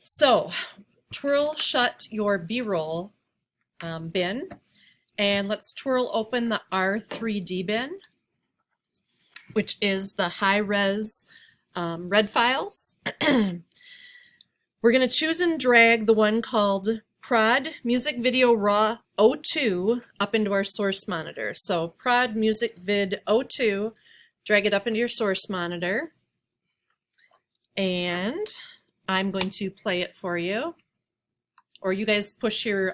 So twirl shut your B-roll bin, and let's twirl open the R3D bin, which is the high-res red files. We're going to choose and drag the one called Prod Music Video Raw 02 up into our source monitor. So Prod Music Vid 02, drag it up into your source monitor, and I'm going to play it for you. Or you guys push your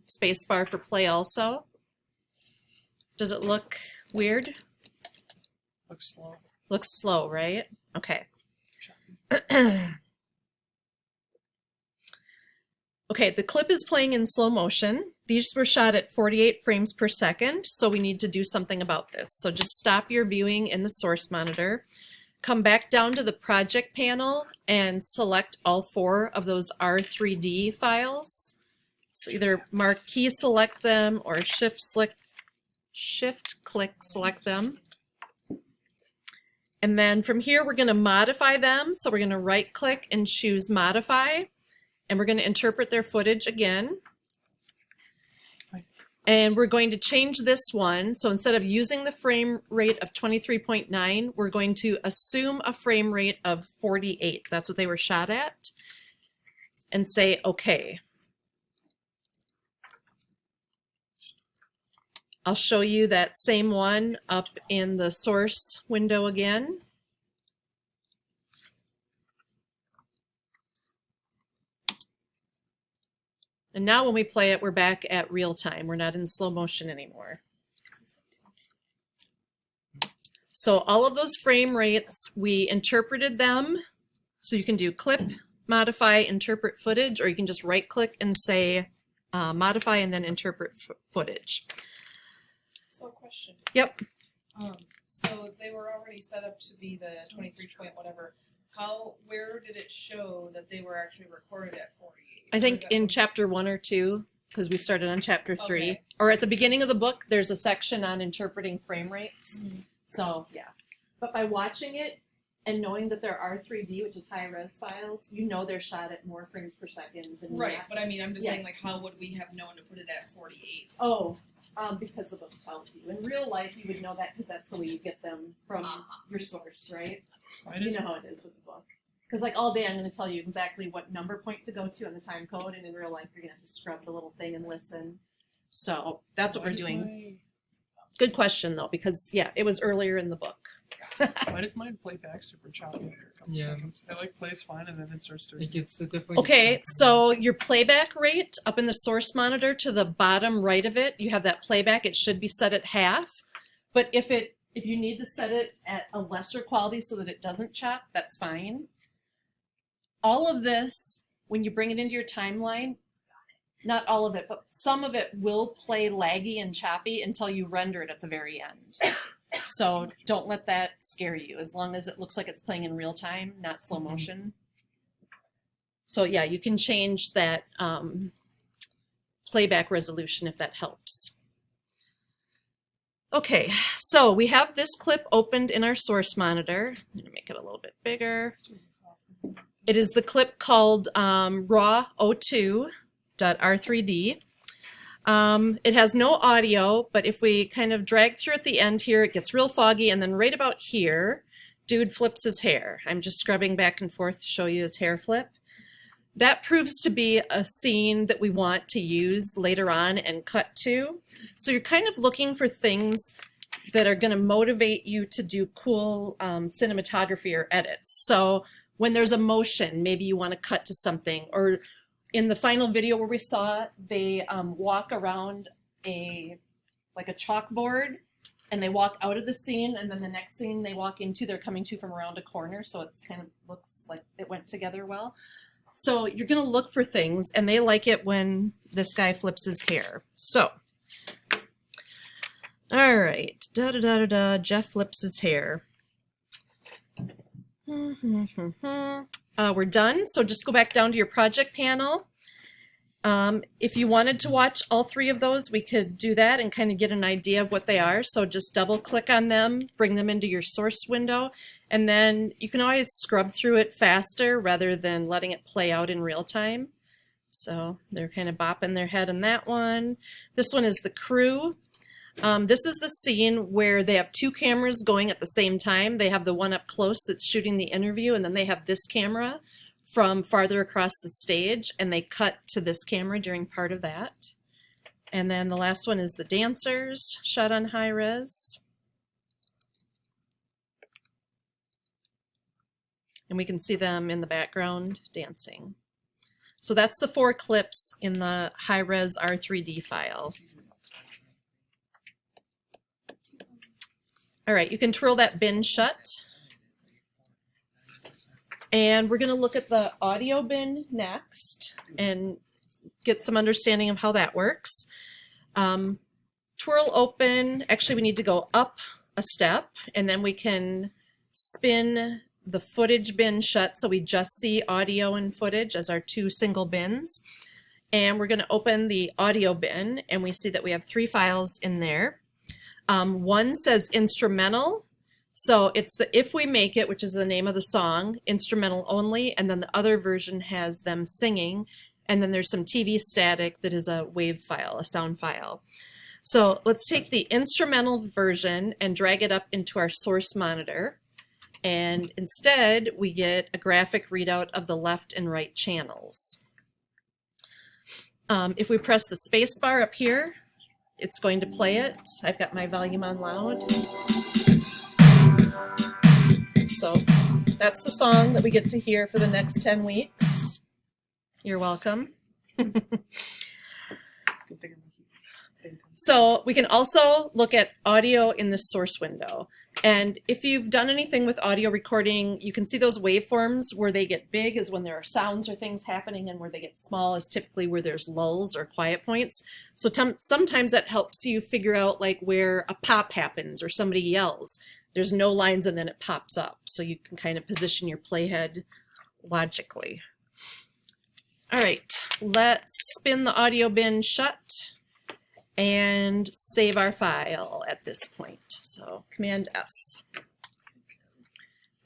space bar for play also. Does it look weird? Looks slow. Looks slow, right? Okay. Okay, the clip is playing in slow motion. These were shot at 48 frames per second, so we need to do something about this. So just stop your viewing in the source monitor, come back down to the project panel and select all 4 of those R3D files. So either marquee select them or shift click select them. And then from here we're going to modify them. So we're going to right click and choose modify. And we're going to interpret their footage again. And we're going to change this one. So instead of using the frame rate of 23.9, we're going to assume a frame rate of 48. That's what they were shot at. And say OK. I'll show you that same one up in the source window again. And now when we play it, we're back at real time. We're not in slow motion anymore. So all of those frame rates, we interpreted them. So you can do clip, modify, interpret footage, or you can just right click and say modify and then interpret footage. So a question. Yep. So they were already set up to be the 23 point whatever. Where did it show that they were actually recorded at 48? I think in chapter 1 or 2, because we started on chapter 3, Okay. or at the beginning of the book, there's a section on interpreting frame rates. Mm-hmm. So yeah, but by watching it and knowing that there are 3D, which is high res files, you know they're shot at more frames per second than Right, that. but I mean, I'm just saying, Yes. like, how would we have known to put it at 48? Oh, because the book tells you. In real life, you would know that because that's the way you get them from your source, right? You know how it is with the book. Because like all day I'm going to tell you exactly what number point to go to in the time code, and in real life you're going to have to scrub the little thing and listen. So that's what we're doing. Good question though, because yeah, it was earlier in the book. Why does mine play back super choppy after a couple seconds? It like plays fine and then it starts to. It gets definitely. Okay, so your playback rate up in the source monitor to the bottom right of it, you have that playback. It should be set at half, but if you need to set it at a lesser quality so that it doesn't chop, that's fine. All of this, when you bring it into your timeline, not all of it, but some of it will play laggy and choppy until you render it at the very end. So don't let that scare you, as long as it looks like it's playing in real time, not slow motion. So yeah, you can change that playback resolution if that helps. Okay, so we have this clip opened in our source monitor. I'm going to make it a little bit bigger. It is the clip called raw02.r3d. It has no audio, but if we kind of drag through at the end here, it gets real foggy, and then right about here, dude flips his hair. I'm just scrubbing back and forth to show you his hair flip. That proves to be a scene that we want to use later on and cut to. So you're kind of looking for things that are going to motivate you to do cool cinematography or edits. So when there's a motion, maybe you want to cut to something. Or in the final video where we saw, they walk around a chalkboard, and they walk out of the scene, and then the next scene they walk into, they're coming to from around a corner, so it's kind of looks like it went together well. So you're going to look for things, and they like it when this guy flips his hair. So, all right, Jeff flips his hair. We're done, so just go back down to your project panel. If you wanted to watch all 3 of those, we could do that and kind of get an idea of what they are. So just double click on them, bring them into your source window, And then you can always scrub through it faster rather than letting it play out in real time. So they're kind of bopping their head on that one. This one is the crew. This is the scene where they have two cameras going at the same time. They have the one up close that's shooting the interview, and then they have this camera from farther across the stage, and they cut to this camera during part of that. And then the last one is the dancers, shot on high res. And we can see them in the background dancing. So that's the 4 clips in the high res R3D file. All right, you can twirl that bin shut. And we're gonna look at the audio bin next and get some understanding of how that works. Twirl open, actually we need to go up a step, and then we can spin the footage bin shut so we just see audio and footage as our 2 single bins. And we're gonna open the audio bin, and we see that we have 3 files in there. One says instrumental, so it's the If We Make It, which is the name of the song, instrumental only, and then the other version has them singing, and then there's some TV static that is a WAV file, a sound file. So let's take the instrumental version and drag it up into our source monitor, and instead we get a graphic readout of the left and right channels. If we press the space bar up here, it's going to play it. I've got my volume on loud. So that's the song that we get to hear for the next 10 weeks. You're welcome. So we can also look at audio in the source window. And if you've done anything with audio recording, you can see those waveforms where they get big is when there are sounds or things happening, and where they get small is typically where there's lulls or quiet points. So sometimes that helps you figure out like where a pop happens or somebody yells. There's no lines and then it pops up. So you can kind of position your playhead logically. All right, let's spin the audio bin shut and save our file at this point. So Command S.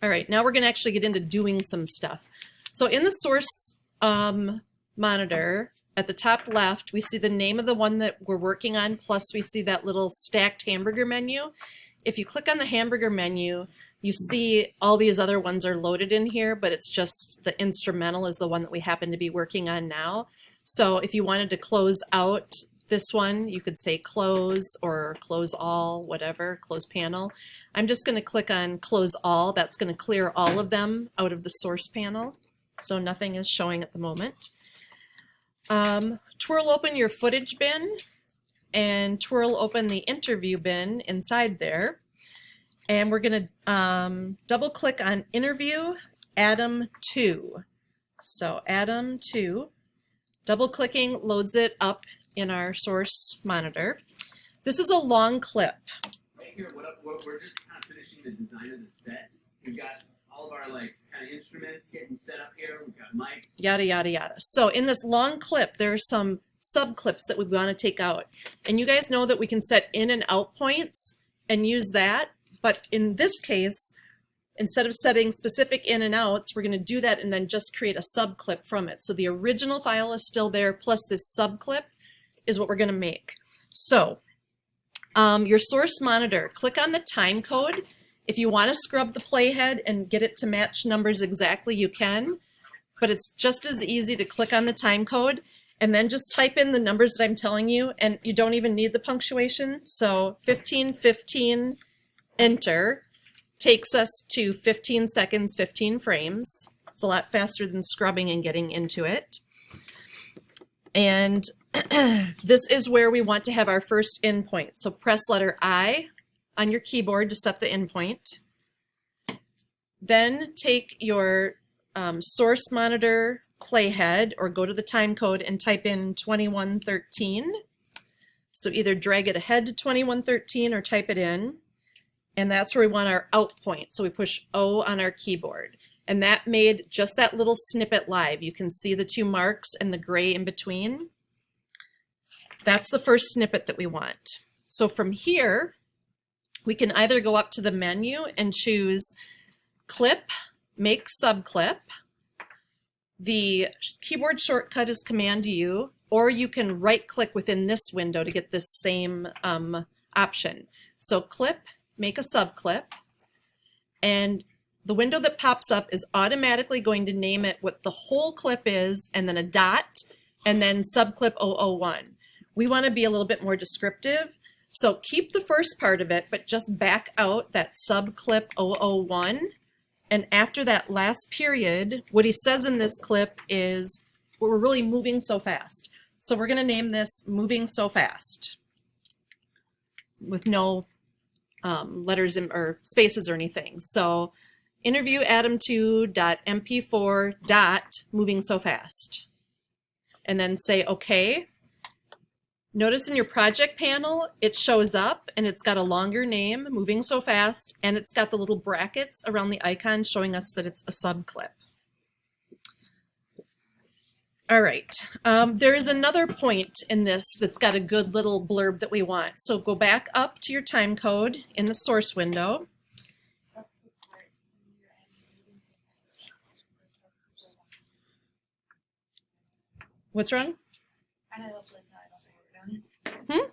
All right, now we're going to actually get into doing some stuff. So in the source monitor, at the top left, we see the name of the one that we're working on, plus we see that little stacked hamburger menu. If you click on the hamburger menu, you see all these other ones are loaded in here, but it's just the instrumental is the one that we happen to be working on now. So if you wanted to close out this one, you could say close or close all, whatever, close panel. I'm just going to click on close all. That's going to clear all of them out of the source panel. So nothing is showing at the moment. Twirl open your footage bin and twirl open the interview bin inside there. And we're going to double click on interview Atom 2. So Atom 2, double clicking loads it up in our source monitor. This is a long clip. Right here, we're just kind of finishing the design of the set. We've got all of our like kind of instruments getting set up here. We've got mic. Yada, yada, yada. So in this long clip, there are some sub clips that we want to take out. And you guys know that we can set in and out points and use that. But in this case, instead of setting specific in and outs, we're going to do that and then just create a sub clip from it. So the original file is still there, plus this sub clip is what we're going to make. So your source monitor, click on the time code. If you want to scrub the playhead and get it to match numbers exactly, you can, but it's just as easy to click on the time code and then just type in the numbers that I'm telling you, and you don't even need the punctuation. So 1515 enter takes us to 15 seconds, 15 frames. It's a lot faster than scrubbing and getting into it. And this is where we want to have our first endpoint. So press letter I on your keyboard to set the endpoint. Then take your source monitor playhead or go to the time code and type in 2113. So either drag it ahead to 2113 or type it in. And that's where we want our out point. So we push O on our keyboard. And that made just that little snippet live. You can see the 2 marks and the gray in between. That's the first snippet that we want. So from here, we can either go up to the menu and choose clip, make subclip. The keyboard shortcut is Command U, or you can right click within this window to get this same option. So clip, make a subclip, and the window that pops up is automatically going to name it what the whole clip is, and then a dot, and then subclip 001. We want to be a little bit more descriptive, so keep the first part of it, but just back out that subclip 001. And after that last period, what he says in this clip is, we're really moving so fast. So we're going to name this moving so fast with no letters or spaces or anything. So interview Adam2.mp4 dot moving so fast. And then say OK. Notice in your project panel, it shows up and it's got a longer name, moving so fast, and it's got the little brackets around the icon showing us that it's a subclip. All right, there is another point in this that's got a good little blurb that we want. So go back up to your time code in the source window. What's wrong? I had to help Liz now. I don't know what we're doing. Hmm?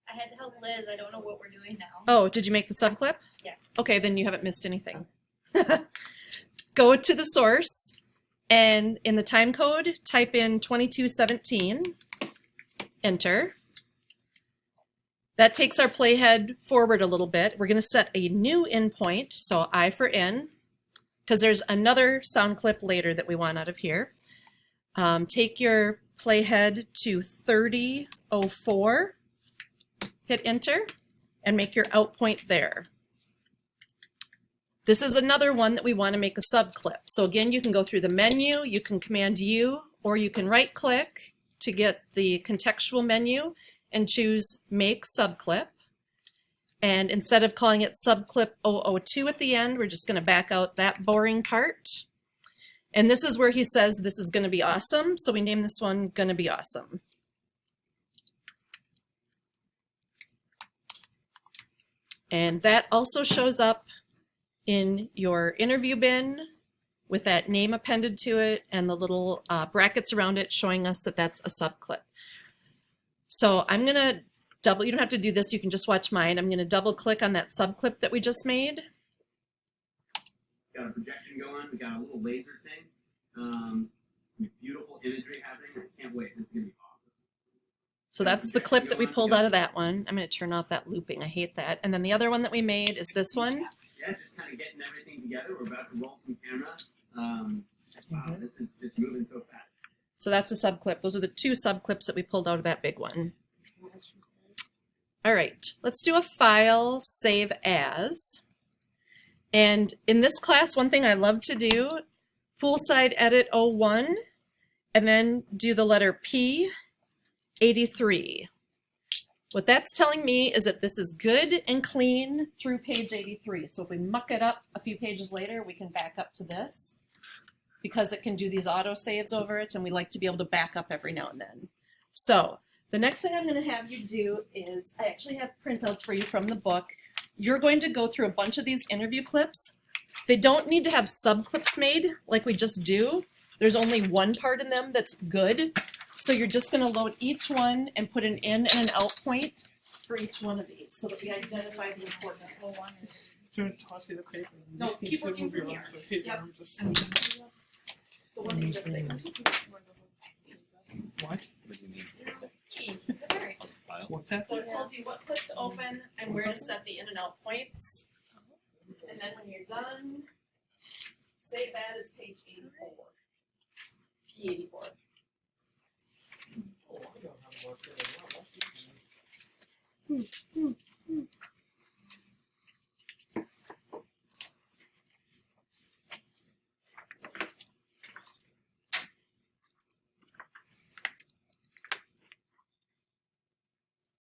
I had to help Liz. I don't know what we're doing now. Oh, did you make the subclip? Yes. Okay, then you haven't missed anything. Go to the source, and in the time code, type in 2217, enter. That takes our playhead forward a little bit. We're going to set a new in point, so I for in, because there's another sound clip later that we want out of here. Take your playhead to 3004, hit enter, and make your out point there. This is another one that we want to make a subclip. So again, you can go through the menu, you can Command U, or you can right click to get the contextual menu and choose make subclip. And instead of calling it subclip 002 at the end, we're just going to back out that boring part. And this is where he says this is going to be awesome. So we name this one Gonna Be Awesome. And that also shows up in your interview bin with that name appended to it and the little brackets around it showing us that that's a subclip. So I'm going to double, you don't have to do this, you can just watch mine. I'm going to double click on that subclip that we just made. Got a projection going. We got a little laser thing. Beautiful imagery happening. I can't wait. This is gonna be awesome. So that's the clip that we pulled out of that one. I'm going to turn off that looping. I hate that. And then the other one that we made is this one. Yeah, just kind of getting everything together. We're about to roll some camera. Wow, this is just moving so fast. So that's a subclip. Those are the two subclips that we pulled out of that big one. All right, let's do a file save as. And in this class, one thing I love to do, poolside edit 01, and then do the letter P, 83. What that's telling me is that this is good and clean through page 83. So if we muck it up a few pages later, we can back up to this because it can do these auto saves over it, and we like to be able to back up every now and then. So the next thing I'm going to have you do is, I actually have printouts for you from the book. You're going to go through a bunch of these interview clips. They don't need to have subclips made like we just do. There's only one part in them that's good. So you're just going to load each one and put an in and an out point for each one of these so that we identify the important one. Don't toss you the paper. No, Just keep flip working over from your here. arms, okay? Yep. I'm just- The one you just saved. What? Key. That's all right. What's that? So it tells you what clip to open and where to set the in and out points. And then when you're done, save that as page 84. P84.